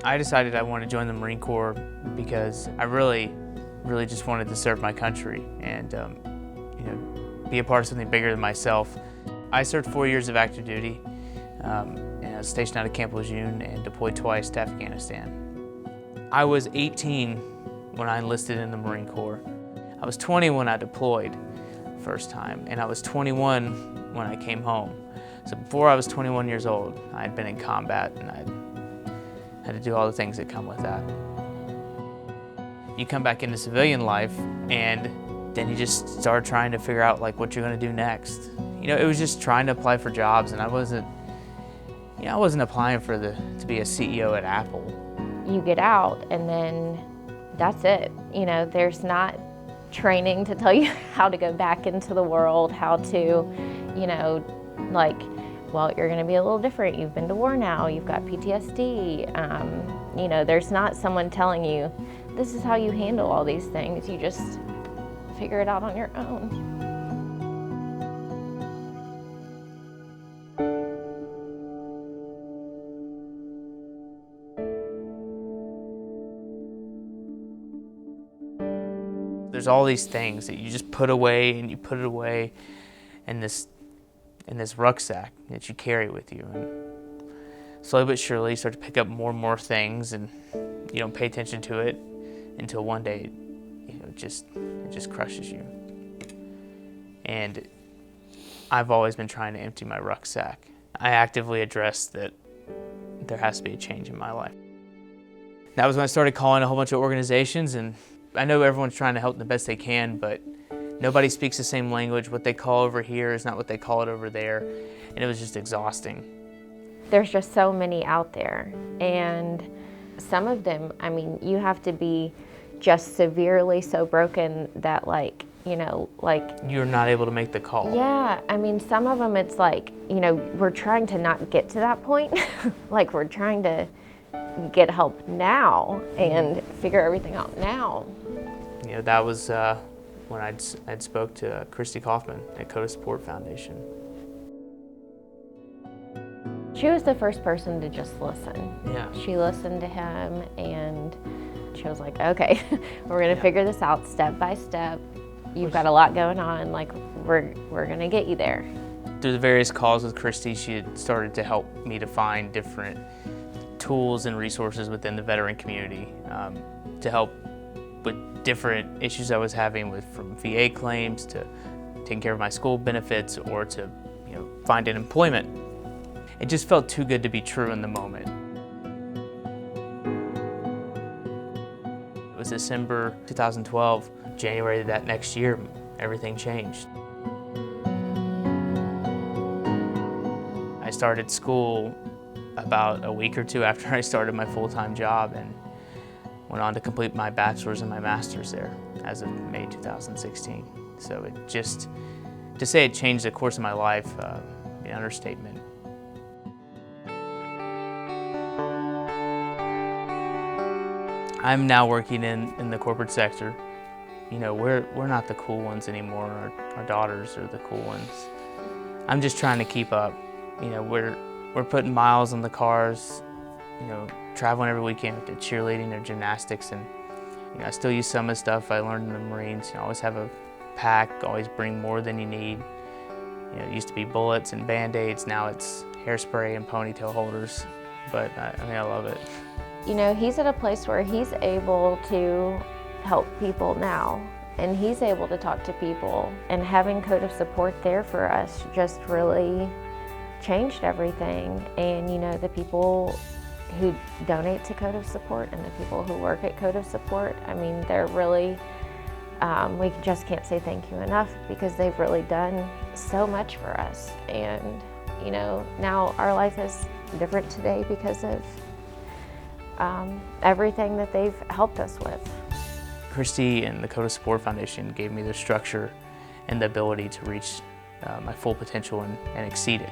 I decided I wanted to join the Marine Corps because I really just wanted to serve my country and be a part of something bigger than myself. I served 4 years of active duty, and I was stationed out of Camp Lejeune and deployed twice to Afghanistan. I was 18 when I enlisted in the Marine Corps. I was 20 when I deployed first time, and I was 21 when I came home. So before I was 21 years old, I had been in combat and I had to do all the things that come with that. You come back into civilian life and then you just start trying to figure out like what you're going to do next. It was just trying to apply for jobs, and I wasn't applying to be a CEO at Apple. You get out and then that's it. There's not training to tell you how to go back into the world, how to, well, you're going to be a little different. You've been to war now. You've got PTSD. There's not someone telling you, this is how you handle all these things. You just figure it out on your own. There's all these things that you just put away, and you put it away in this rucksack that you carry with you. And slowly but surely you start to pick up more and more things, and you don't pay attention to it until one day it just crushes you. And I've always been trying to empty my rucksack. I actively addressed that there has to be a change in my life. That was when I started calling a whole bunch of organizations, and I know everyone's trying to help the best they can, but nobody speaks the same language. What they call over here is not what they call it over there, and it was just exhausting. There's just so many out there, and some of them, you have to be just severely so broken that you're not able to make the call. Yeah, some of them it's we're trying to not get to that point. We're trying to get help now and figure everything out now. That was when I'd spoke to Christy Kaufman at COSF Support Foundation. She was the first person to just listen. Yeah. She listened to him and she was like, okay, we're gonna figure this out step by step. You've got a lot going on, we're gonna get you there. Through the various calls with Christy, she had started to help me to find different tools and resources within the veteran community to help with different issues I was having from VA claims to taking care of my school benefits or to finding employment. It just felt too good to be true in the moment. It was December 2012. January of that next year, everything changed. I started school about a week or two after I started my full-time job and went on to complete my bachelor's and my master's there as of May 2016. So to say it changed the course of my life, an understatement. I'm now working in the corporate sector. We're not the cool ones anymore. Our daughters are the cool ones. I'm just trying to keep up. We're putting miles on the cars, traveling every weekend to cheerleading or gymnastics, and I still use some of the stuff I learned in the Marines. Always have a pack, always bring more than you need. It used to be bullets and Band-Aids, now it's hairspray and ponytail holders, but I love it. He's at a place where he's able to help people now, and he's able to talk to people, and having COSF Support there for us just really changed everything. And the people who donate to COSF Support and the people who work at COSF Support, they're really, we just can't say thank you enough because they've really done so much for us. And now our life is different today because of everything that they've helped us with. Christy and the COSF Support Foundation gave me the structure and the ability to reach my full potential and exceed it.